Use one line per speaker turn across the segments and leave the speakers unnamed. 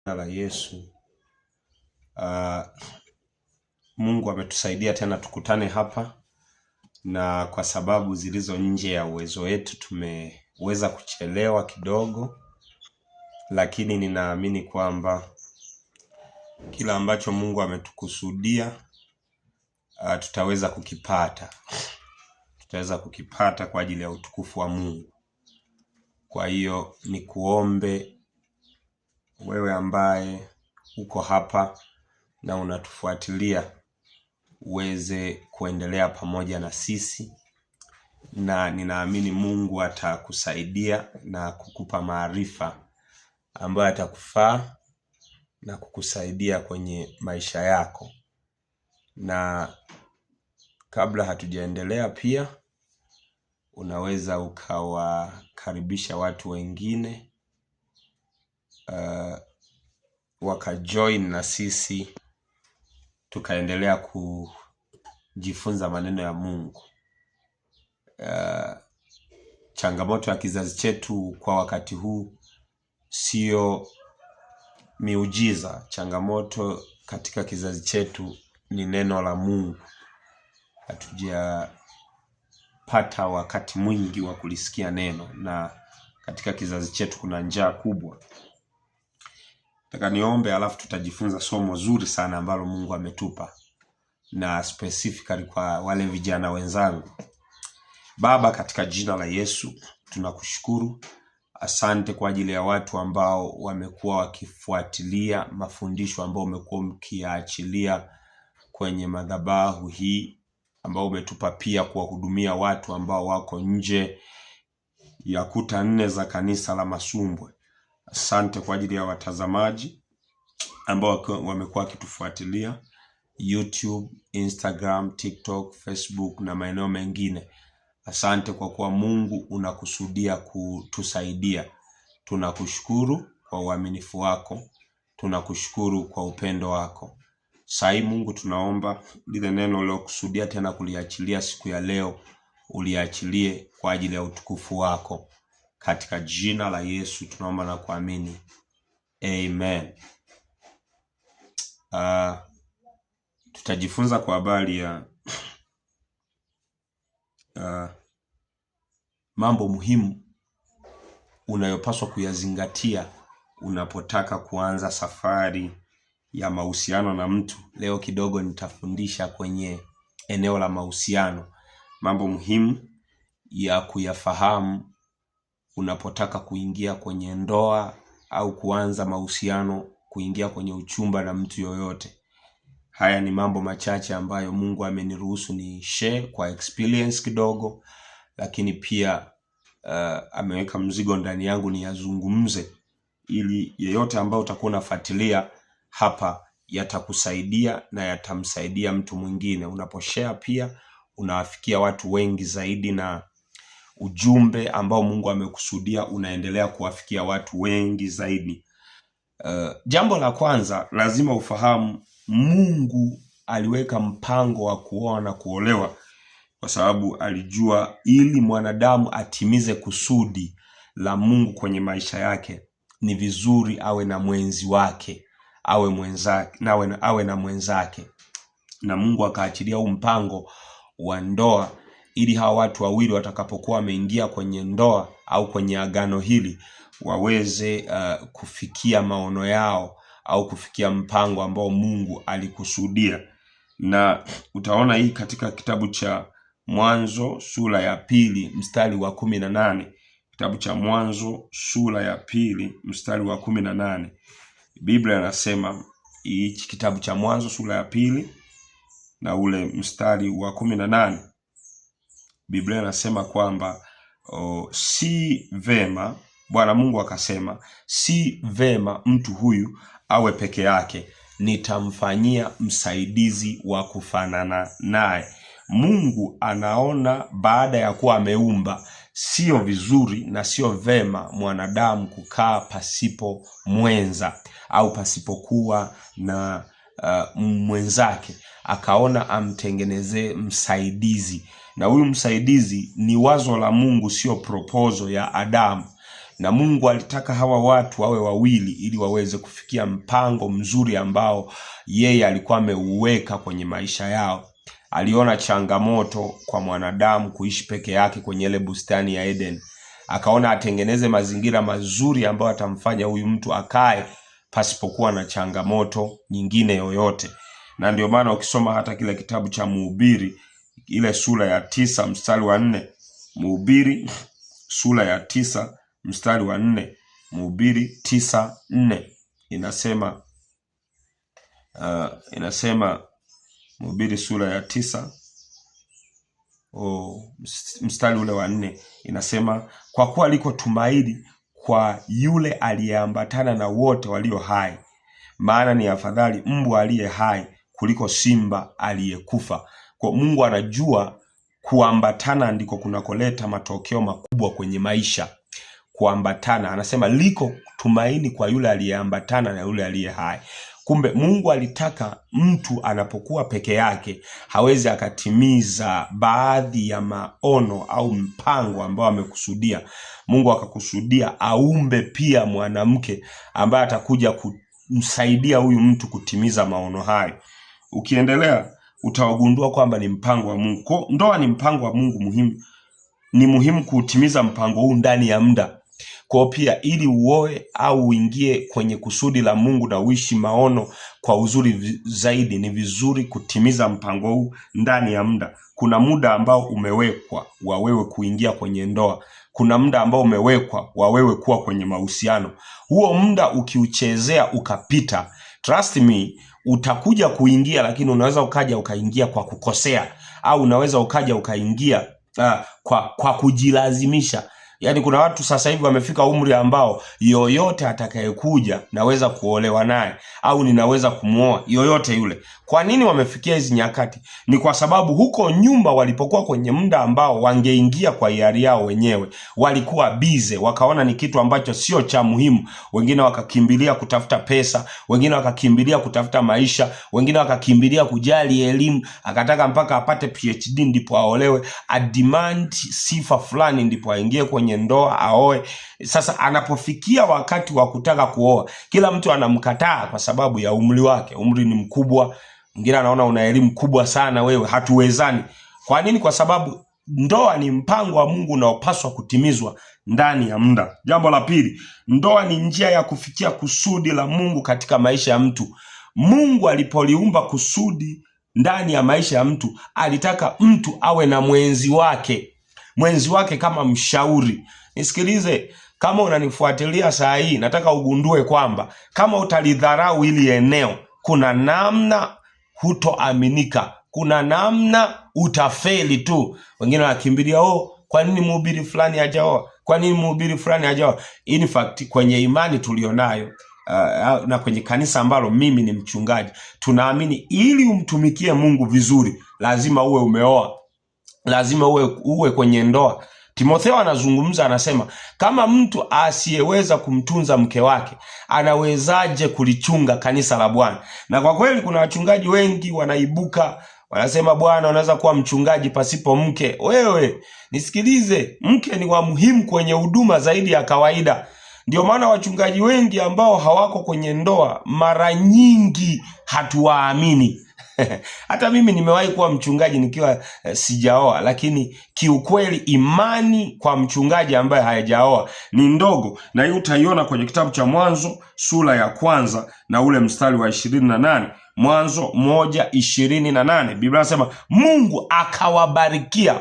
La Yesu. Mungu ametusaidia tena tukutane hapa, na kwa sababu zilizo nje ya uwezo wetu tumeweza kuchelewa kidogo, lakini ninaamini kwamba kila ambacho Mungu ametukusudia tutaweza kukipata kwa ajili ya utukufu wa Mungu. Kwa hiyo ni kuombe wewe ambaye uko hapa na unatufuatilia uweze kuendelea pamoja na sisi, na ninaamini Mungu atakusaidia na kukupa maarifa ambayo atakufaa na kukusaidia kwenye maisha yako. Na kabla hatujaendelea, pia unaweza ukawakaribisha watu wengine wakajoin na sisi tukaendelea kujifunza maneno ya Mungu. Changamoto ya kizazi chetu kwa wakati huu sio miujiza. Changamoto katika kizazi chetu ni neno la Mungu. Hatujapata wakati mwingi wa kulisikia neno, na katika kizazi chetu kuna njaa kubwa. Nataka niombe, alafu tutajifunza somo zuri sana ambalo Mungu ametupa, na specifically kwa wale vijana wenzangu. Baba, katika jina la Yesu tunakushukuru. Asante kwa ajili ya watu ambao wamekuwa wakifuatilia mafundisho ambao umekuwa mkiachilia kwenye madhabahu hii, ambao umetupa pia kuwahudumia watu ambao wako nje ya kuta 4 za kanisa la Masumbwe. Asante kwa ajili ya watazamaji ambao wamekuwa wakitufuatilia YouTube, Instagram, TikTok, Facebook na maeneo mengine. Asante kwa kuwa Mungu unakusudia kutusaidia. Tunakushukuru kwa uaminifu wako. Tunakushukuru kwa upendo wako. Sai Mungu, tunaomba lile neno ulilokusudia tena kuliachilia siku ya leo, uliachilie kwa ajili ya utukufu wako. Katika jina la Yesu tunaomba na kuamini. Amen. Tutajifunza kwa habari ya mambo muhimu unayopaswa kuyazingatia unapotaka kuanza safari ya mahusiano na mtu. Leo kidogo nitafundisha kwenye eneo la mahusiano, mambo muhimu ya kuyafahamu unapotaka kuingia kwenye ndoa au kuanza mahusiano, kuingia kwenye uchumba na mtu yoyote. Haya ni mambo machache ambayo Mungu ameniruhusu ni share kwa experience kidogo, lakini pia ameweka mzigo ndani yangu ni yazungumze, ili yeyote ambao utakuwa unafuatilia hapa yatakusaidia na yatamsaidia mtu mwingine. Unaposhare pia unawafikia watu wengi zaidi, na ujumbe ambao Mungu amekusudia unaendelea kuwafikia watu wengi zaidi. Jambo la kwanza, lazima ufahamu Mungu aliweka mpango wa kuoa na kuolewa kwa sababu alijua ili mwanadamu atimize kusudi la Mungu kwenye maisha yake, ni vizuri awe na mwenzi wake, awe na mwenzake. Na Mungu akaachilia mpango wa ndoa ili hawa watu wawili watakapokuwa wameingia kwenye ndoa au kwenye agano hili waweze kufikia maono yao au kufikia mpango ambao Mungu alikusudia. Na utaona hii katika kitabu cha Mwanzo sura ya 2 mstari wa 18. Kitabu cha Mwanzo sura ya 2 mstari wa 18. Biblia inasema, hichi kitabu cha Mwanzo sura ya 2 na ule mstari wa 18. Biblia inasema kwamba si vema, Bwana Mungu akasema, si vema mtu huyu awe peke yake, nitamfanyia msaidizi wa kufanana naye. Mungu anaona baada ya kuwa ameumba, sio vizuri na sio vema mwanadamu kukaa pasipo mwenza au pasipokuwa na mwenzake. Akaona amtengenezee msaidizi, na huyu msaidizi ni wazo la Mungu, sio proposal ya Adamu. na Mungu alitaka hawa watu wawe wawili ili waweze kufikia mpango mzuri ambao yeye alikuwa ameuweka kwenye maisha yao. Aliona changamoto kwa mwanadamu kuishi peke yake kwenye ile bustani ya Eden. Akaona atengeneze mazingira mazuri ambayo atamfanya huyu mtu akae pasipokuwa na changamoto nyingine yoyote. Na ndio maana ukisoma hata kile kitabu cha Mhubiri ile sura ya 9 mstari wa 4, Mhubiri sura ya 9 mstari wa 4, Mhubiri 9:4 inasema Mhubiri sura ya 9 mstari ule wa 4 inasema, kwa kuwa liko tumaini kwa yule aliyeambatana na wote walio hai, maana ni afadhali mbwa aliye hai kuliko simba aliyekufa. Kwa Mungu anajua kuambatana ndiko kunakoleta matokeo makubwa kwenye maisha. Kuambatana, anasema liko tumaini kwa yule aliyeambatana na yule aliye hai. Kumbe Mungu alitaka mtu anapokuwa peke yake hawezi akatimiza baadhi ya maono au mpango ambao amekusudia. Mungu akakusudia aumbe pia mwanamke ambaye atakuja kumsaidia huyu mtu kutimiza maono hayo. Ukiendelea utawagundua kwamba ni mpango wa Mungu. Kwa ndoa ni mpango wa Mungu muhimu. Ni muhimu kutimiza mpango huu ndani ya muda. Kwa pia ili uoe au uingie kwenye kusudi la Mungu na uishi maono kwa uzuri zaidi, ni vizuri kutimiza mpango huu ndani ya muda. Kuna muda ambao umewekwa wa wewe kuingia kwenye ndoa. Kuna muda ambao umewekwa wa wewe kuwa kwenye mahusiano. Huo muda ukiuchezea ukapita, trust me, utakuja kuingia, lakini unaweza ukaja ukaingia kwa kukosea, au unaweza ukaja ukaingia kwa kujilazimisha. Yaani kuna watu sasa hivi wamefika umri ambao yoyote atakayekuja naweza kuolewa naye au ninaweza kumuoa yoyote yule. Kwa nini wamefikia hizi nyakati? Ni kwa sababu huko nyumba walipokuwa kwenye muda ambao wangeingia kwa hiari yao wenyewe, walikuwa bize, wakaona ni kitu ambacho sio cha muhimu. Wengine wakakimbilia kutafuta pesa, wengine wakakimbilia kutafuta maisha, wengine wakakimbilia kujali elimu, akataka mpaka apate PhD ndipo aolewe, ademand sifa fulani ndipo aingie kwenye ndoa aoe. Sasa anapofikia wakati wa kutaka kuoa, kila mtu anamkataa kwa sababu ya umri wake. Umri ni mkubwa, mwingine anaona una elimu kubwa sana, wewe hatuwezani. Kwa nini? Kwa sababu ndoa ni mpango wa Mungu unaopaswa kutimizwa ndani ya muda. Jambo la pili, ndoa ni njia ya kufikia kusudi la Mungu katika maisha ya mtu. Mungu alipoliumba kusudi ndani ya maisha ya mtu, alitaka mtu awe na mwenzi wake. Mwenzi wake kama mshauri. Nisikilize, kama unanifuatilia saa hii, nataka ugundue kwamba kama utalidharau hili eneo, kuna namna hutoaminika, kuna namna utafeli tu. Wengine wakimbilia, kwa nini mhubiri fulani hajaoa? Kwa nini mhubiri fulani hajaoa? In fact, kwenye imani tulionayo na kwenye kanisa ambalo mimi ni mchungaji, tunaamini ili umtumikie Mungu vizuri, lazima uwe umeoa. Lazima uwe kwenye ndoa. Timotheo anazungumza, anasema kama mtu asiyeweza kumtunza mke wake, anawezaje kulichunga kanisa la Bwana? Na kwa kweli kuna wachungaji wengi wanaibuka wanasema, bwana, unaweza kuwa mchungaji pasipo mke. Wewe nisikilize, mke ni wa muhimu kwenye huduma zaidi ya kawaida. Ndio maana wachungaji wengi ambao hawako kwenye ndoa mara nyingi hatuwaamini. Hata mimi nimewahi kuwa mchungaji nikiwa sijaoa, lakini kiukweli imani kwa mchungaji ambaye hajaoa ni ndogo. Na hiyo utaiona kwenye kitabu cha Mwanzo sura ya 1 na ule mstari wa 28. Mwanzo 1:28. Biblia inasema Mungu akawabarikia.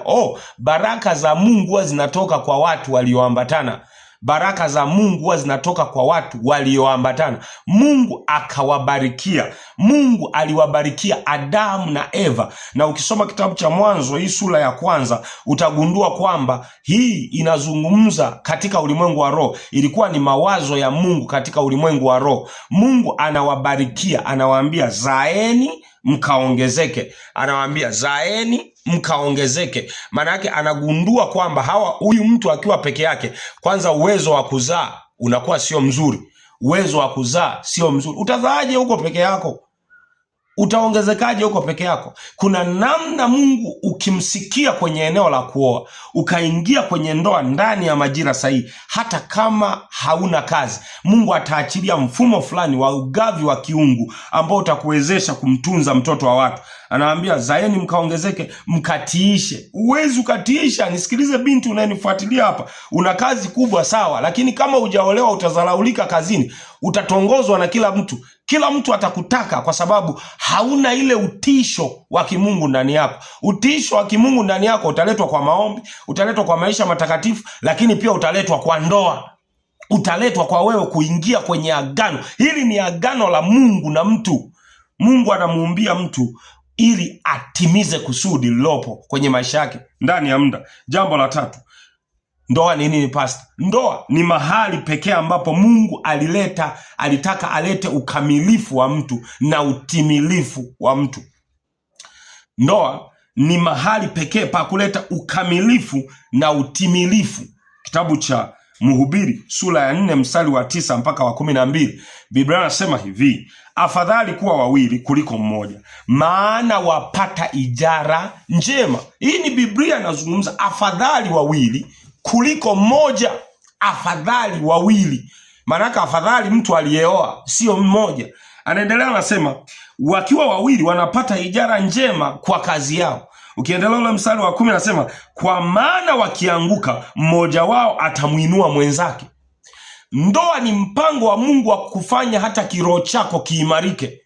Baraka za Mungu huwa zinatoka kwa watu walioambatana. Baraka za Mungu huwa zinatoka kwa watu walioambatana. Mungu akawabarikia. Mungu aliwabarikia Adamu na Eva. Na ukisoma kitabu cha Mwanzo hii sura ya 1, utagundua kwamba hii inazungumza katika ulimwengu wa roho. Ilikuwa ni mawazo ya Mungu katika ulimwengu wa roho. Mungu anawabarikia, anawaambia zaeni mkaongezeke. Anawaambia zaeni mkaongezeke. Maana yake anagundua kwamba huyu mtu akiwa peke yake, kwanza uwezo wa kuzaa unakuwa sio mzuri. Uwezo wa kuzaa sio mzuri. Utazaaje huko peke yako? Utaongezekaje huko peke yako? Kuna namna Mungu ukimsikia kwenye eneo la kuoa, ukaingia kwenye ndoa ndani ya majira sahihi, hata kama hauna kazi, Mungu ataachilia mfumo fulani wa ugavi wa kiungu ambao utakuwezesha kumtunza mtoto wa watu. Anawaambia zaeni mkaongezeke, mkatiishe. Uwezi ukatiisha. Nisikilize binti unayenifuatilia hapa, una kazi kubwa sawa, lakini kama hujaolewa utazalaulika kazini, utatongozwa na kila mtu. Kila mtu atakutaka kwa sababu hauna ile utisho wa kimungu ndani yako. Utisho wa kimungu ndani yako utaletwa kwa maombi, utaletwa kwa maisha matakatifu, lakini pia utaletwa kwa ndoa. Utaletwa kwa wewe kuingia kwenye agano. Hili ni agano la Mungu na mtu. Mungu anamuumbia mtu ili atimize kusudi lilopo kwenye maisha yake ndani ya muda. Jambo la tatu, ndoa ni nini pastor? Ndoa ni mahali pekee ambapo Mungu alitaka alete ukamilifu wa mtu na utimilifu wa mtu. Ndoa ni mahali pekee pa kuleta ukamilifu na utimilifu. Kitabu cha Mhubiri sura ya 4 mstari wa 9 mpaka wa 12. Biblia inasema hivi: afadhali kuwa wawili kuliko mmoja, maana wapata ijara njema. Hii ni Biblia inazungumza afadhali wawili kuliko mmoja. Afadhali wawili. Maana afadhali mtu aliyeoa, sio mmoja. Anaendelea anasema wakiwa wawili wanapata ijara njema kwa kazi yao. Ukiendelea ule mstari wa 10 anasema kwa maana wakianguka mmoja wao atamuinua mwenzake. Ndoa ni mpango wa Mungu wa kufanya hata kiroho chako kiimarike,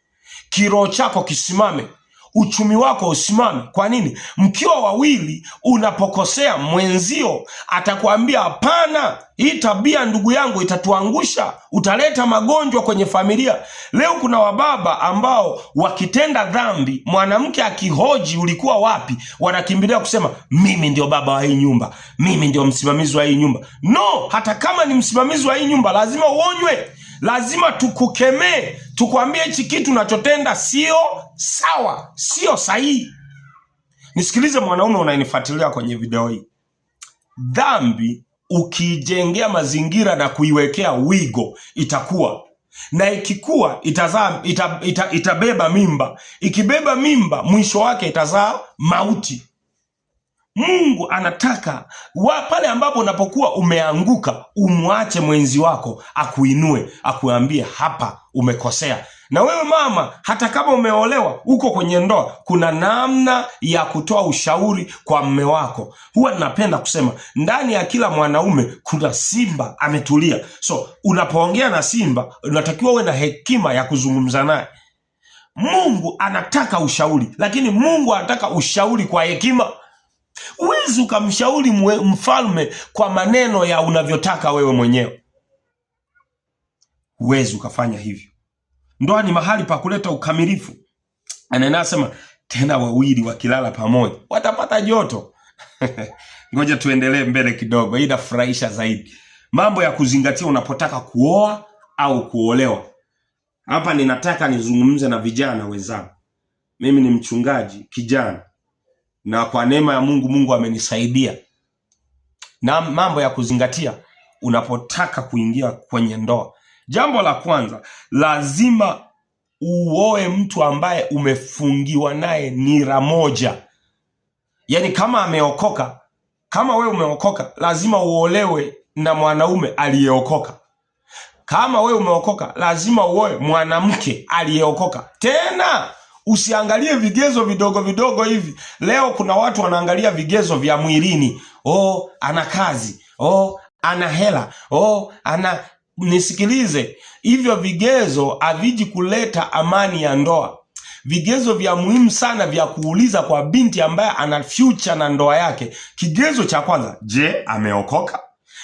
kiroho chako kisimame, uchumi wako usimame. Kwa nini? Mkiwa wawili, unapokosea mwenzio atakwambia hapana, hii tabia ndugu yangu itatuangusha, utaleta magonjwa kwenye familia. Leo kuna wababa ambao wakitenda dhambi, mwanamke akihoji ulikuwa wapi, wanakimbilia kusema mimi ndio baba wa hii nyumba, mimi ndio msimamizi wa hii nyumba. No, hata kama ni msimamizi wa hii nyumba lazima uonywe. Lazima tukukemee, tukwambie hichi kitu unachotenda sio sawa, sio sahihi. Nisikilize mwanaume unayenifuatilia kwenye video hii. Dhambi ukiijengea mazingira na kuiwekea wigo itakuwa. Na ikikuwa itabeba mimba. Ikibeba mimba mwisho wake itazaa mauti. Mungu anataka pale ambapo unapokuwa umeanguka umwache mwenzi wako akuinue, akuambie hapa umekosea. Na wewe mama, hata kama umeolewa, uko kwenye ndoa, kuna namna ya kutoa ushauri kwa mume wako. Huwa ninapenda kusema ndani ya kila mwanaume kuna simba ametulia. So unapoongea na simba unatakiwa uwe na hekima ya kuzungumza naye. Mungu anataka ushauri, lakini Mungu anataka ushauri kwa hekima. Uwezi ukamshauri mfalme kwa maneno ya unavyotaka wewe mwenyewe. Uwezi ukafanya hivyo. Ndoa ni mahali pa kuleta ukamilifu. Anasema tena wawili wakilala pamoja watapata joto. Ngoja tuendelee mbele kidogo, hii inafurahisha zaidi. Mambo ya kuzingatia unapotaka kuoa au kuolewa. Hapa ninataka nizungumze na vijana wenzangu. Mimi ni mchungaji kijana, na kwa neema ya Mungu amenisaidia. Na mambo ya kuzingatia unapotaka kuingia kwenye ndoa. Jambo la kwanza, lazima uoe mtu ambaye umefungiwa naye nira moja. Yaani kama ameokoka, kama wewe umeokoka, lazima uolewe na mwanaume aliyeokoka. Kama wewe umeokoka, lazima uoe mwanamke aliyeokoka. Tena usiangalie vigezo vidogo vidogo hivi. Leo kuna watu wanaangalia vigezo vya mwilini. Oh, ana kazi. Oh, ana hela. Oh, ana... Nisikilize, hivyo vigezo haviji kuleta amani ya ndoa. Vigezo vya muhimu sana vya kuuliza kwa binti ambaye ana future na ndoa yake. Kigezo cha kwanza, je, ameokoka?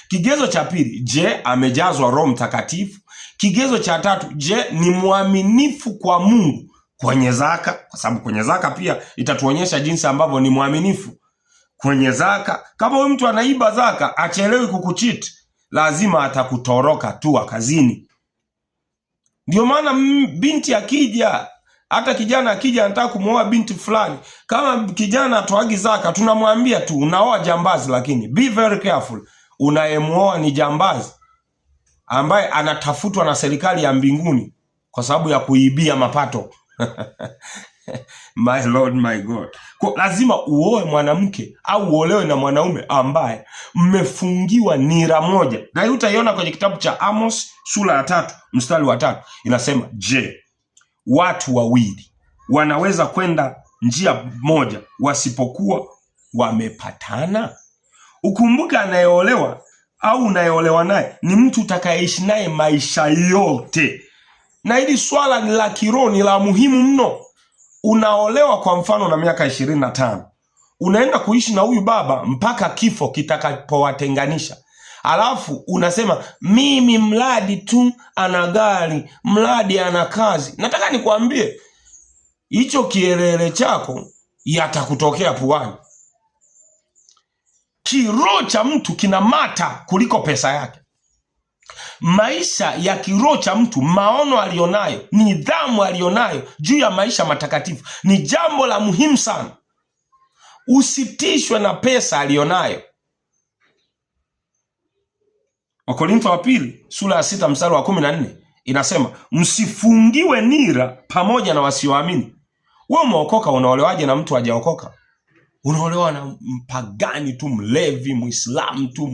Kigezo cha pili, je, amejazwa Roho Mtakatifu? Kigezo cha tatu, je, ni mwaminifu kwa Mungu kwenye zaka? Kwa sababu kwenye zaka pia itatuonyesha jinsi ambavyo ni mwaminifu kwenye zaka. Kama huyu mtu anaiba zaka, achelewi kukuchiti, lazima atakutoroka tu kazini. Ndio maana binti akija, hata kijana akija anataka kumuoa binti fulani, kama kijana atoagi zaka, tunamwambia tu unaoa jambazi. Lakini be very careful, unayemuoa ni jambazi ambaye anatafutwa na serikali ya mbinguni kwa sababu ya kuibia mapato. My Lord, my God. Kwa lazima uoe mwanamke au uolewe na mwanaume ambaye mmefungiwa nira moja. Na hii utaiona kwenye kitabu cha Amos sura ya 3 mstari wa 3. Inasema, je, watu wawili wanaweza kwenda njia moja wasipokuwa wamepatana? Ukumbuke anayeolewa au unayeolewa naye ni mtu utakayeishi naye maisha yote. Na hili swala ni la kiroho, ni la muhimu mno. Unaolewa kwa mfano na miaka 25. Unaenda kuishi na huyu baba mpaka kifo kitakapowatenganisha. Alafu unasema mimi mradi tu ana gari, mradi ana kazi. Nataka nikwambie hicho kielele chako yatakutokea puani. Kiroho cha mtu kinamata kuliko pesa yake. Maisha ya kiroho cha mtu, maono alionayo, nidhamu alionayo juu ya maisha matakatifu ni jambo la muhimu sana. Usitishwe na pesa alionayo. Wakorintho wa pili sura ya 6 mstari wa 14 inasema, msifungiwe nira pamoja na wasioamini. Wewe umeokoka, unaolewaje na mtu hajaokoka? Unaolewa na mpagani tu, mlevi, Muislamu tu,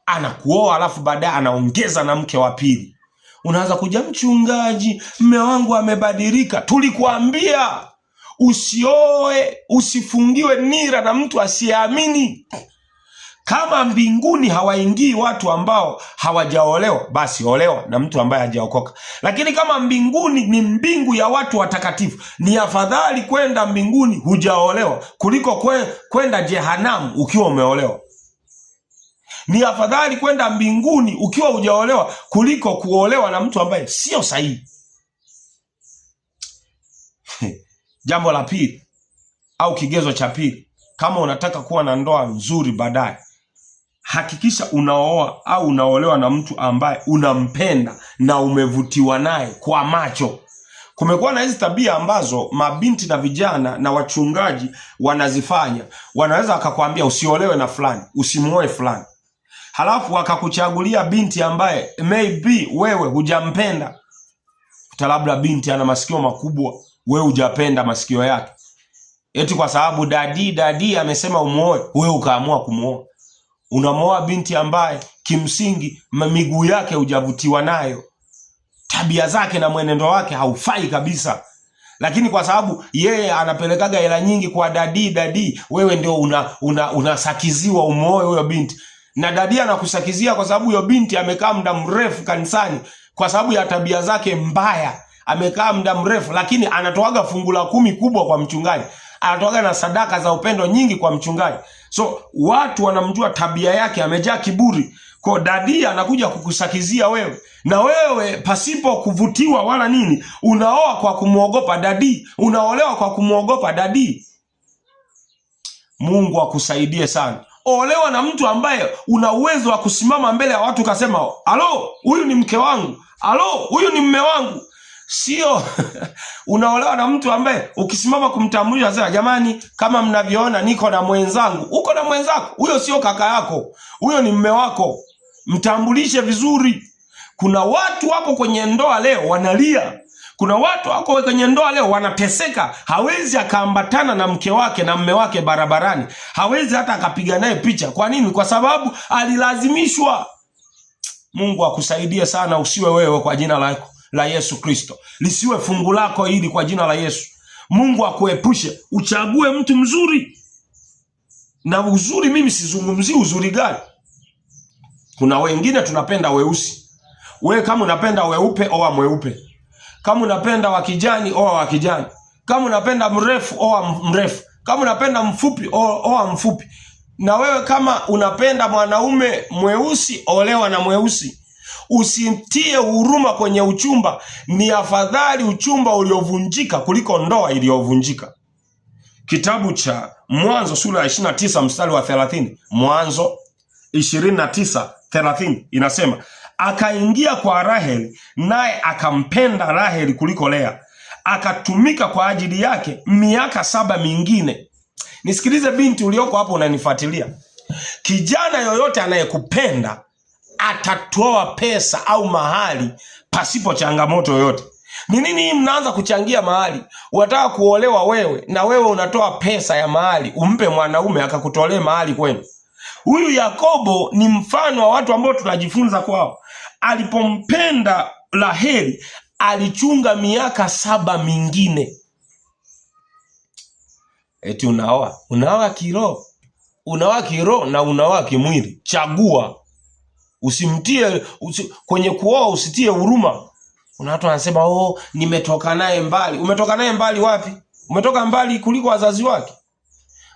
anakuoa alafu baadaye anaongeza na mke wa pili. Unaanza kuja, mchungaji, mume wangu amebadilika. Tulikuambia usioe, usifungiwe nira na mtu asiyeamini. Kama mbinguni hawaingii watu ambao hawajaolewa, basi olewa na mtu ambaye hajaokoka. Lakini kama mbinguni ni mbingu ya watu watakatifu, ni afadhali kwenda mbinguni hujaolewa kuliko kwenda jehanamu ukiwa umeolewa. Ni afadhali kwenda mbinguni ukiwa hujaolewa kuliko kuolewa na mtu ambaye sio sahihi. Jambo la pili au kigezo cha pili, kama unataka kuwa na ndoa nzuri baadaye, hakikisha unaoa au unaolewa na mtu ambaye unampenda na umevutiwa naye kwa macho. Kumekuwa na hizi tabia ambazo mabinti na vijana na wachungaji wanazifanya. Wanaweza wakakwambia usiolewe na fulani, usimuoe fulani. Halafu wakakuchagulia binti ambaye maybe wewe hujampenda. Labda binti ana masikio makubwa, wewe hujapenda masikio yake. Eti kwa sababu dadi amesema umuoe, wewe ukaamua kumuoa. Unamuoa binti ambaye kimsingi miguu yake hujavutiwa nayo. Tabia zake na mwenendo wake haufai kabisa. Lakini kwa sababu yeye anapelekaga hela nyingi kwa dadi, wewe ndio unasakiziwa umuoe huyo binti. Na dadi anakusakizia kwa sababu huyo binti amekaa muda mrefu kanisani kwa sababu ya tabia zake mbaya. Amekaa muda mrefu, lakini anatoaga fungu la 10 kubwa kwa mchungaji. Anatoaga na sadaka za upendo nyingi kwa mchungaji. So watu wanamjua tabia yake, amejaa kiburi. Kwa dadi anakuja kukusakizia wewe. Na wewe pasipo kuvutiwa wala nini, unaoa kwa kumuogopa dadi, unaolewa kwa kumuogopa dadi. Mungu akusaidie sana. Olewa na mtu ambaye una uwezo wa kusimama mbele ya watu ukasema, "Alo, huyu ni mke wangu. Alo, huyu ni mume wangu." Sio unaolewa na mtu ambaye ukisimama kumtambulisha sasa, jamani, kama mnavyoona niko na mwenzangu. Uko na mwenzako? Huyo sio kaka yako. Huyo ni mume wako. Mtambulishe vizuri. Kuna watu wako kwenye ndoa leo wanalia. Kuna watu wako kwenye ndoa leo wanateseka. Hawezi akaambatana na mke wake na mume wake barabarani. Hawezi hata akapiga naye picha. Kwa nini? Kwa sababu alilazimishwa. Mungu akusaidie sana, usiwe wewe kwa jina la Yesu Kristo. Lisiwe fungu lako hili kwa jina la Yesu. Mungu akuepushe. Uchague mtu mzuri. Na uzuri, mimi sizungumzi uzuri gani. Kuna wengine tunapenda weusi. Wewe kama unapenda weupe, oa mweupe. Kama unapenda wa kijani, oa wa kijani. Kama unapenda mrefu, oa mrefu. Kama unapenda mfupi, oa mfupi. Na wewe kama unapenda mwanaume mweusi, olewa na mweusi. Usitie huruma kwenye uchumba. Ni afadhali uchumba uliovunjika kuliko ndoa iliyovunjika. Kitabu cha Mwanzo sura ya 29 mstari wa 30. Mwanzo 29:30 inasema, akaingia kwa Raheli, naye akampenda Raheli kuliko Lea, akatumika kwa ajili yake miaka 7 mingine. Nisikilize binti ulioko hapo unanifuatilia. Kijana yoyote anayekupenda atatoa pesa au mahali pasipo changamoto yoyote. Ni nini mnaanza kuchangia mahali? Unataka kuolewa wewe, na wewe unatoa pesa ya mahali umpe mwanaume akakutolee mahali kwenu. Huyu Yakobo ni mfano wa watu ambao tunajifunza kwao. Alipompenda Raheli, alichunga miaka 7 mingine. Eti unaoa kiroho. Unaoa kiroho na unaoa kimwili. Chagua. Kwenye kuoa usitie huruma. Kuna watu wanasema nimetoka naye mbali. Umetoka naye mbali wapi? Umetoka mbali kuliko wazazi wake.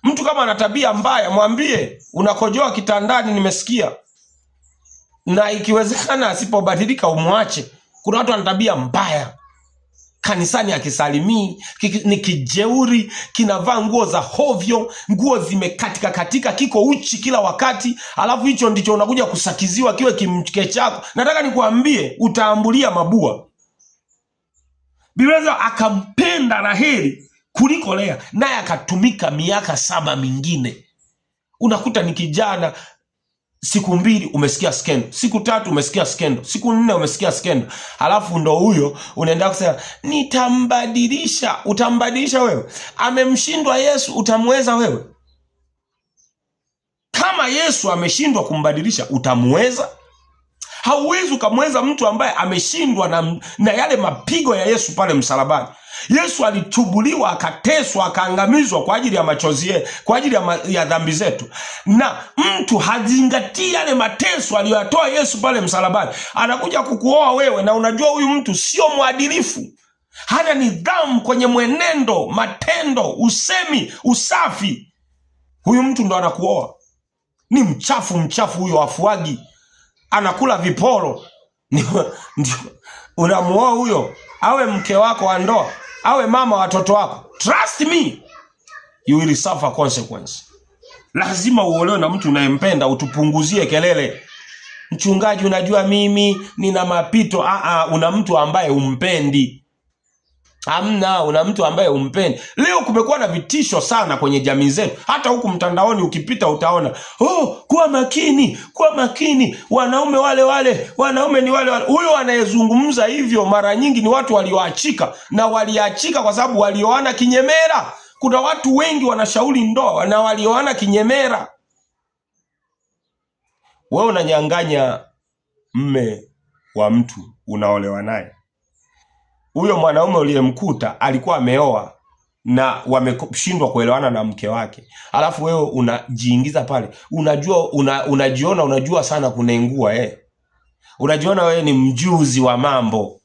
Mtu kama ana tabia mbaya, mwambie unakojoa kitandani nimesikia. Na ikiwezekana asipobadilika umwache. Kuna watu wana tabia mbaya. Kanisani akisalimii, ni kijeuri, kinavaa nguo za hovyo, nguo zimekatika, kiko uchi kila wakati, alafu hicho ndicho unakuja kusakiziwa kiwe kimke chako. Nataka nikuambie utaambulia mabua. Biblia akampenda Raheli kuliko Lea, naye akatumika miaka 7 mingine. Unakuta ni kijana, siku 2 umesikia skendo, siku 3 umesikia skendo, siku 4 umesikia skendo. Alafu ndo huyo unaenda kusema nitambadilisha. Utambadilisha wewe? Amemshindwa Yesu, utamweza wewe? Kama Yesu ameshindwa kumbadilisha, utamweza? Hauwezi ukamweza mtu ambaye ameshindwa na yale mapigo ya Yesu pale msalabani. Yesu alitubuliwa, akateswa, akaangamizwa kwa ajili ya machozi yetu, kwa ajili ya dhambi zetu. Na mtu hazingatii yale mateso aliyoyatoa Yesu pale msalabani, anakuja kukuoa wewe, na unajua huyu mtu sio mwadilifu, hana nidhamu kwenye mwenendo, matendo, usemi, usafi. Huyu mtu ndo anakuoa. Ni mchafu huyo, afuagi, anakula viporo. Unamuoa huyo awe mke wako wa ndoa, awe mama watoto wako. Trust me, you will suffer consequence. Lazima uolewe na mtu unayempenda, utupunguzie kelele. Mchungaji, unajua mimi nina mapito. Una mtu ambaye umpendi. Hamna, una mtu ambaye umpendi. Leo kumekuwa na vitisho sana kwenye jamii zetu. Hata huku mtandaoni ukipita utaona, kuwa makini, wanaume wale, wanaume ni wale. Huyo anayezungumza hivyo mara nyingi ni watu walioachika, na waliachika kwa sababu walioana kinyemera. Kuna watu wengi wanashauri ndoa na walioana kinyemera. Wewe unanyang'anya mme wa mtu unaolewa naye. Huyo mwanaume uliyemkuta alikuwa ameoa na wameshindwa kuelewana na mke wake. Alafu wewe unajiingiza pale. Unajiona unajua sana kunengua Unajiona wewe ni mjuzi wa mambo.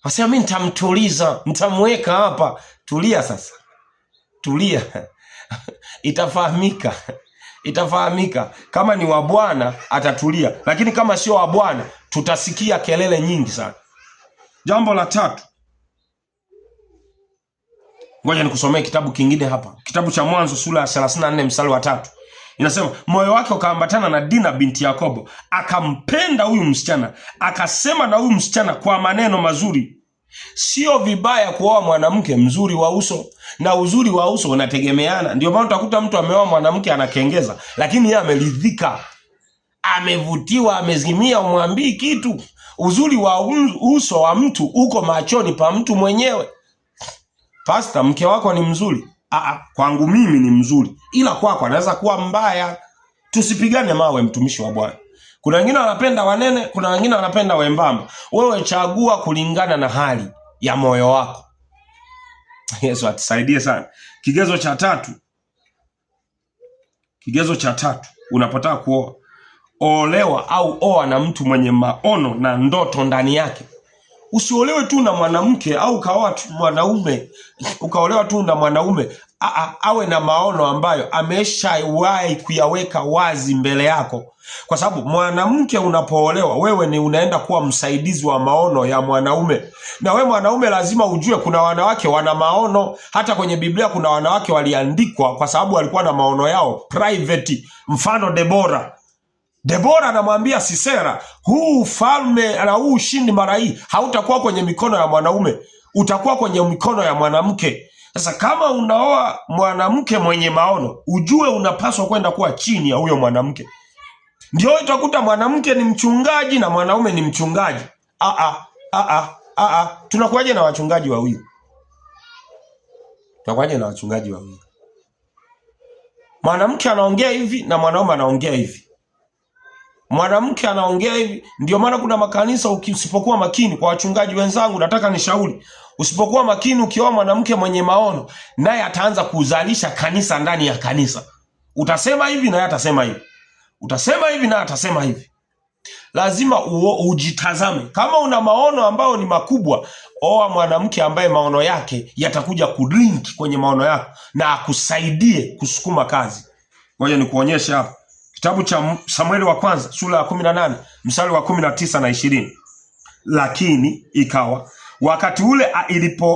Wasema mimi nitamtuliza, nitamweka hapa. Tulia sasa. Tulia. Itafahamika. Kama ni wa Bwana atatulia, lakini kama sio wa Bwana tutasikia kelele nyingi sana. Jambo la 3. Ngoja nikusomee kitabu kingine hapa. Kitabu cha Mwanzo sura ya 34 mstari wa 3. Inasema, moyo wake ukaambatana na Dina binti Yakobo, akampenda huyu msichana, akasema na huyu msichana kwa maneno mazuri. Sio vibaya kuoa mwanamke mzuri wa uso, na uzuri wa uso unategemeana. Ndio maana utakuta mtu ameoa mwanamke anakengeza, lakini yeye ameridhika, amevutiwa, amezimia, umwambii kitu. Uzuri wa uso wa mtu uko machoni pa mtu mwenyewe. Pastor, mke wako ni mzuri? Kwangu mimi ni mzuri, ila kwako anaweza kuwa mbaya. Tusipigane mawe, mtumishi wa Bwana. Kuna wengine wanapenda wanene, kuna wengine wanapenda wembamba. Wewe chagua kulingana na hali ya moyo wako. Yesu atusaidie sana. Kigezo cha tatu, unapotaka kuoa, olewa au oa na mtu mwenye maono na ndoto ndani yake. Usiolewe tu na mwanamke au ukaolewa tu na mwanaume. Awe na maono ambayo ameshawahi kuyaweka wazi mbele yako. Kwa sababu mwanamke unapoolewa, wewe ni unaenda kuwa msaidizi wa maono ya mwanaume. Na wewe mwanaume lazima ujue kuna wanawake wana maono. Hata kwenye Biblia kuna wanawake waliandikwa kwa sababu walikuwa na maono yao private. Mfano Debora anamwambia Sisera, huu ufalme na huu ushindi mara hii hautakuwa kwenye mikono ya mwanaume, utakuwa kwenye mikono ya mwanamke. Sasa kama unaoa mwanamke mwenye maono, ujue unapaswa kwenda kuwa chini ya huyo mwanamke. Ndio utakuta mwanamke ni mchungaji na mwanaume ni mchungaji. Tunakuwaje na wachungaji wawili? Tunakuwaje na wachungaji wawili? Mwanamke anaongea hivi na mwanaume anaongea hivi. Mwanamke anaongea hivi. Ndio maana kuna makanisa usipokuwa makini, kwa wachungaji wenzangu nataka nishauri, usipokuwa makini ukioa mwanamke mwenye maono, naye ataanza kuzalisha kanisa ndani ya kanisa. Utasema hivi na yeye atasema hivi. Utasema hivi na atasema hivi. Lazima ujitazame. Kama una maono ambayo ni makubwa, oa mwanamke ambaye maono yake yatakuja kulink kwenye maono yako na akusaidie kusukuma kazi. Ngoja nikuonyeshe hapa. Kitabu cha Samueli wa kwanza sura ya 18 mstari wa 19 na 20. Lakini ikawa wakati ule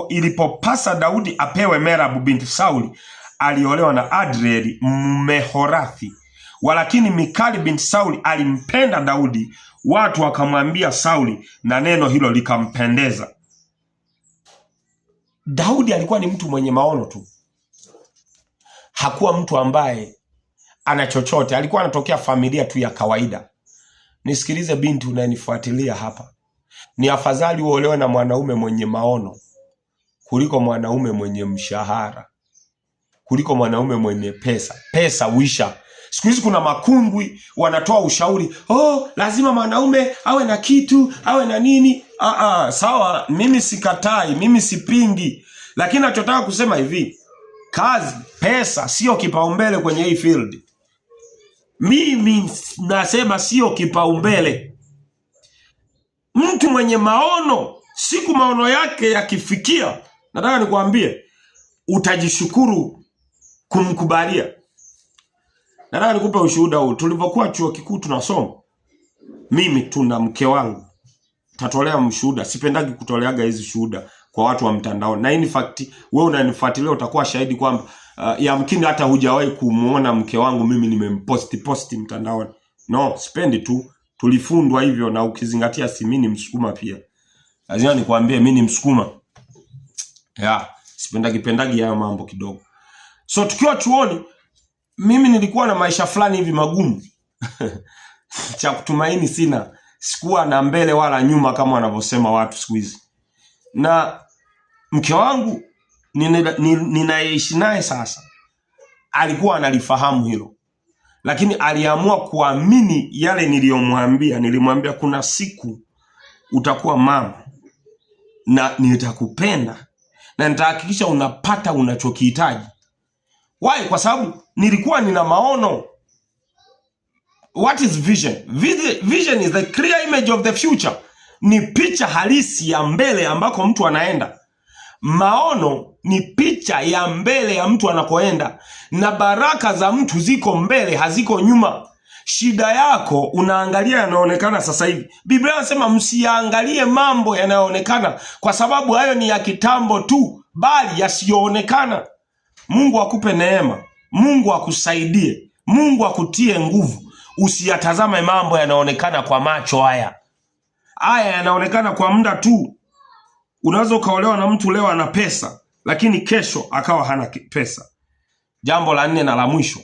ilipopasa Daudi apewe Merabu binti Sauli, aliolewa na Adrieli Mmehorathi. Walakini Mikali binti Sauli alimpenda Daudi, watu wakamwambia Sauli na neno hilo likampendeza. Daudi alikuwa ni mtu mwenye maono tu. Hakuwa mtu ambaye ana chochote, alikuwa anatokea familia tu ya kawaida. Nisikilize binti unayenifuatilia hapa. Ni afadhali uolewe na mwanaume mwenye maono kuliko mwanaume mwenye mshahara, kuliko mwanaume mwenye pesa. Pesa uisha. Siku hizi kuna makungwi wanatoa ushauri, lazima mwanaume awe na kitu, awe na nini. Sawa, mimi sikatai, mimi sipingi. Lakini nachotaka kusema hivi, kazi, pesa sio kipaumbele kwenye hii field. Mimi nasema sio kipaumbele. Mtu mwenye maono, siku maono yake yakifikia, nataka nikwambie, utajishukuru kumkubalia. Nataka nikupe ushuhuda huu. Tulipokuwa chuo kikuu tunasoma, mimi tuna mke wangu, tatolea mshuhuda. Sipendagi kutoleaga hizi shuhuda kwa watu wa mtandao. Na in fact wewe unanifuatilia utakuwa shahidi kwamba yamkini hata hujawahi kumuona mke wangu mimi nimemposti mtandaoni. No, sipendi tu. Tulifundwa hivyo, na ukizingatia si mimi ni Msukuma pia. Lazima nikwambie mimi ni Msukuma. Sipendagi haya mambo kidogo. So tukiwa chuoni, mimi nilikuwa na maisha fulani hivi magumu. Cha kutumaini sina. Sikuwa na mbele wala nyuma kama wanavyosema watu siku hizi. Na mke wangu ninaishi naye sasa, alikuwa analifahamu hilo. Lakini aliamua kuamini yale niliyomwambia. Nilimwambia kuna siku utakuwa mama na nitakupenda na nitahakikisha unapata unachokihitaji. Why? Kwa sababu nilikuwa nina maono. What is vision? Vision is the clear image of the future. Ni picha halisi ya mbele ambako mtu anaenda. Maono ni picha ya mbele ya mtu anakoenda. Na baraka za mtu ziko mbele, haziko nyuma. Shida yako unaangalia yanaonekana sasa hivi. Biblia inasema msiangalie mambo yanayoonekana, kwa sababu hayo ni ya kitambo tu, bali yasiyoonekana. Mungu akupe neema. Mungu akusaidie. Mungu akutie nguvu. Usiyatazame mambo yanaonekana kwa macho haya. Haya yanaonekana kwa muda tu. Unaweza ukaolewa na mtu leo ana pesa, lakini kesho akawa hana pesa. Jambo la 4 na la mwisho.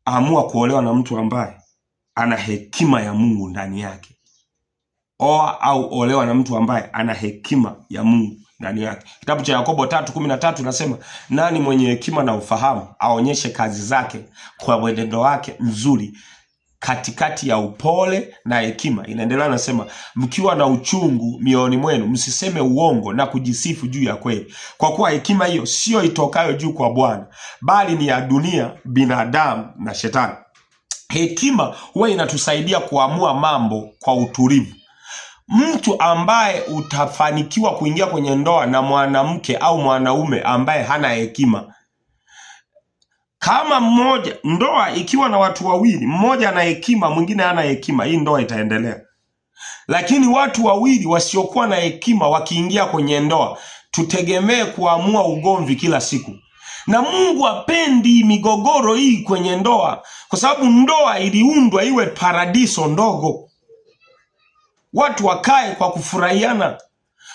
Amua kuolewa na mtu ambaye ana hekima ya Mungu ndani yake. Oa au olewa na mtu ambaye ana hekima ya Mungu ndani yake. Kitabu cha Yakobo 3:13 nasema, nani mwenye hekima na ufahamu aonyeshe kazi zake kwa mwenendo wake mzuri katikati ya upole na hekima. Inaendelea nasema, mkiwa na uchungu mioyoni mwenu msiseme uongo na kujisifu juu ya kweli, kwa kuwa hekima hiyo sio itokayo juu kwa Bwana, bali ni ya dunia, binadamu na shetani. Hekima huwa inatusaidia kuamua mambo kwa utulivu. Mtu ambaye utafanikiwa kuingia kwenye ndoa na mwanamke au mwanaume ambaye hana hekima, kama mmoja, ndoa ikiwa na watu wawili, mmoja ana hekima, mwingine hana hekima, hii ndoa itaendelea. Lakini watu wawili wasiokuwa na hekima wakiingia kwenye ndoa, tutegemee kuamua ugomvi kila siku. Na Mungu hapendi migogoro hii kwenye ndoa, kwa sababu ndoa iliundwa iwe paradiso ndogo. Watu wakae kwa kufurahiana,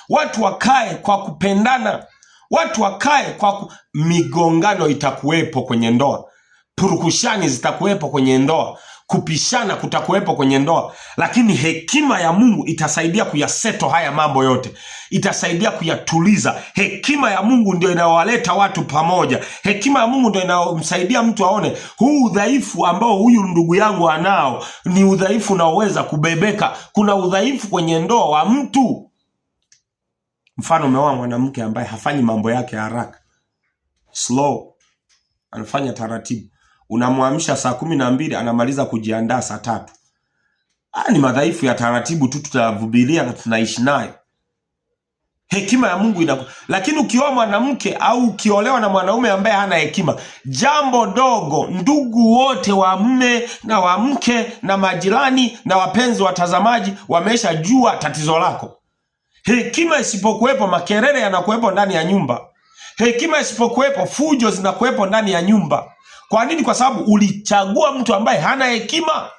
watu wakae kwa kupendana, watu wakae kwa migongano itakuwepo kwenye ndoa, purukushani zitakuwepo kwenye ndoa, kupishana kutakuwepo kwenye ndoa, lakini hekima ya Mungu itasaidia kuyaseto haya mambo yote, itasaidia kuyatuliza. Hekima ya Mungu ndio inawaleta watu pamoja. Hekima ya Mungu ndio inamsaidia mtu aone huu udhaifu ambao huyu ndugu yangu anao ni udhaifu unaoweza kubebeka. Kuna udhaifu kwenye ndoa wa mtu. Mfano, umeoa mwanamke ambaye hafanyi mambo yake haraka, slow, anafanya taratibu. Unamwamsha saa 12 anamaliza kujiandaa saa 3. Ni madhaifu ya taratibu tu, tutavumilia na tunaishi naye. Hekima ya Mungu lakini ukioa mwanamke au ukiolewa na mwanaume ambaye hana hekima, jambo dogo, ndugu wote wa mume na wa mke na majirani na wapenzi watazamaji wameshajua tatizo lako. Hekima isipokuwepo, makelele yanakuwepo ndani ya nyumba. Hekima isipokuwepo, fujo zinakuwepo ndani ya nyumba. Kwa nini? Kwa sababu ulichagua mtu ambaye hana hekima.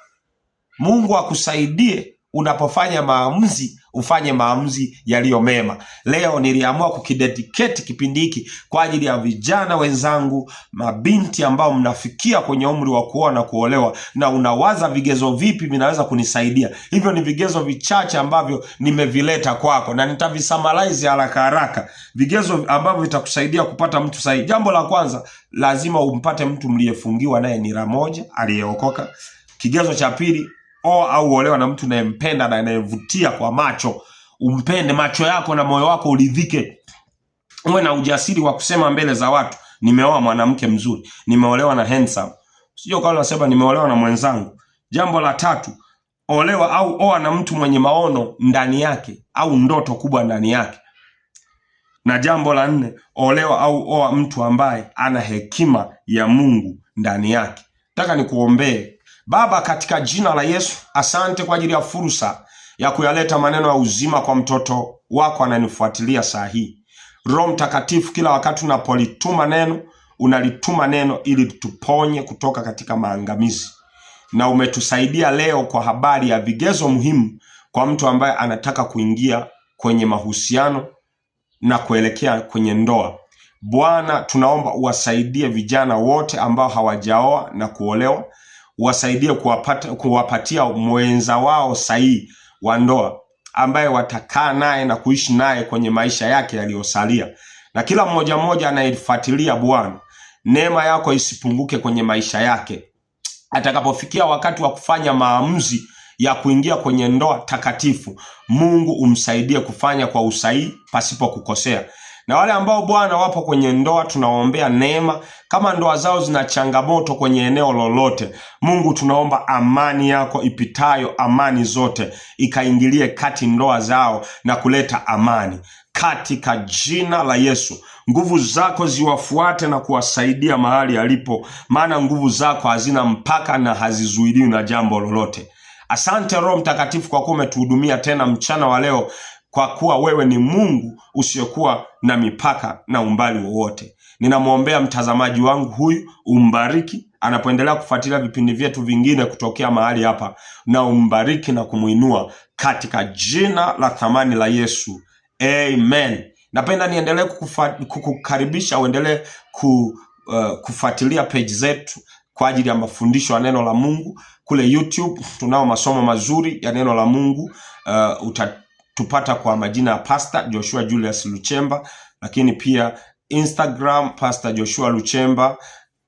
Mungu akusaidie unapofanya maamuzi, ufanye maamuzi yaliyo mema. Leo niliamua kukidedicate kipindi hiki kwa ajili ya vijana wenzangu, mabinti ambao mnafikia kwenye umri wa kuoa na kuolewa, na unawaza vigezo vipi vinaweza kunisaidia. Hivyo ni vigezo vichache ambavyo nimevileta kwako na nitavisamalize haraka. Vigezo ambavyo vitakusaidia kupata mtu sahihi. Jambo la kwanza, lazima umpate mtu mliyefungiwa naye nira moja, aliyeokoka. Kigezo cha pili, au olewa na mtu unayempenda na anayevutia kwa macho. Umpende, macho yako na moyo wako uridhike. Uwe na ujasiri wa kusema mbele za watu, nimeoa mwanamke mzuri, nimeolewa na handsome. Sio kama unasema nimeolewa na mwenzangu. Jambo la tatu, olewa au oa na mtu mwenye maono ndani yake au ndoto kubwa ndani yake. Na jambo la 4, olewa au oa mtu ambaye ana hekima ya Mungu ndani yake. Nataka nikuombee. Baba, katika jina la Yesu, asante kwa ajili ya fursa ya kuyaleta maneno ya uzima kwa mtoto wako ananifuatilia saa hii. Roho Mtakatifu, kila wakati unapolituma neno, unalituma neno ili tuponye kutoka katika maangamizi. Na umetusaidia leo kwa habari ya vigezo muhimu kwa mtu ambaye anataka kuingia kwenye mahusiano na kuelekea kwenye ndoa. Bwana, tunaomba uwasaidie vijana wote ambao hawajaoa na kuolewa. Uwasaidie kuwapatia mwenza wao sahihi wa ndoa ambaye watakaa naye na kuishi naye kwenye maisha yake yaliyosalia. Na kila mmoja anayefuatilia, Bwana, neema yako isipunguke kwenye maisha yake. Atakapofikia wakati wa kufanya maamuzi ya kuingia kwenye ndoa takatifu, Mungu umsaidie kufanya kwa usahihi pasipo kukosea. Na wale ambao Bwana wapo kwenye ndoa, tunawaombea neema. Kama ndoa zao zina changamoto kwenye eneo lolote, Mungu tunaomba amani yako ipitayo amani zote ikaingilie kati ndoa zao na kuleta amani. Katika jina la Yesu, nguvu zako ziwafuate na kuwasaidia mahali alipo, maana nguvu zako hazina mpaka na hazizuiliwi na jambo lolote. Asante Roho Mtakatifu kwa kuwa umetuhudumia tena mchana wa leo, kwa kuwa wewe ni Mungu usiyokuwa na mipaka na umbali wowote. Ninamwombea mtazamaji wangu huyu, umbariki anapoendelea kufuatilia vipindi vyetu vingine kutokea mahali hapa, na umbariki na kumuinua katika jina la thamani la Yesu. Amen. Napenda niendelee kukukaribisha uendelee kufuatilia page zetu kwa ajili ya mafundisho ya neno la Mungu. Kule YouTube tunao masomo mazuri ya neno la Mungu. Utatupata kwa majina ya Pastor Joshua Julius Luchemba, lakini pia Instagram Pastor Joshua Luchemba,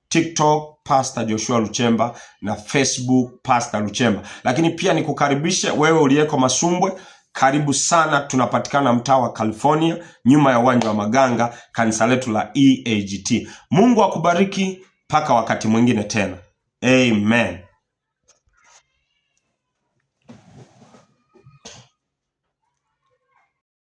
TikTok Pastor Joshua Luchemba na Facebook Pastor Luchemba. Lakini pia nikukaribishe wewe uliyeko Masumbwe, karibu sana. Tunapatikana mtaa wa California, nyuma ya uwanja wa Maganga, kanisa letu la EAGT. Mungu akubariki mpaka wakati mwingine tena. Amen.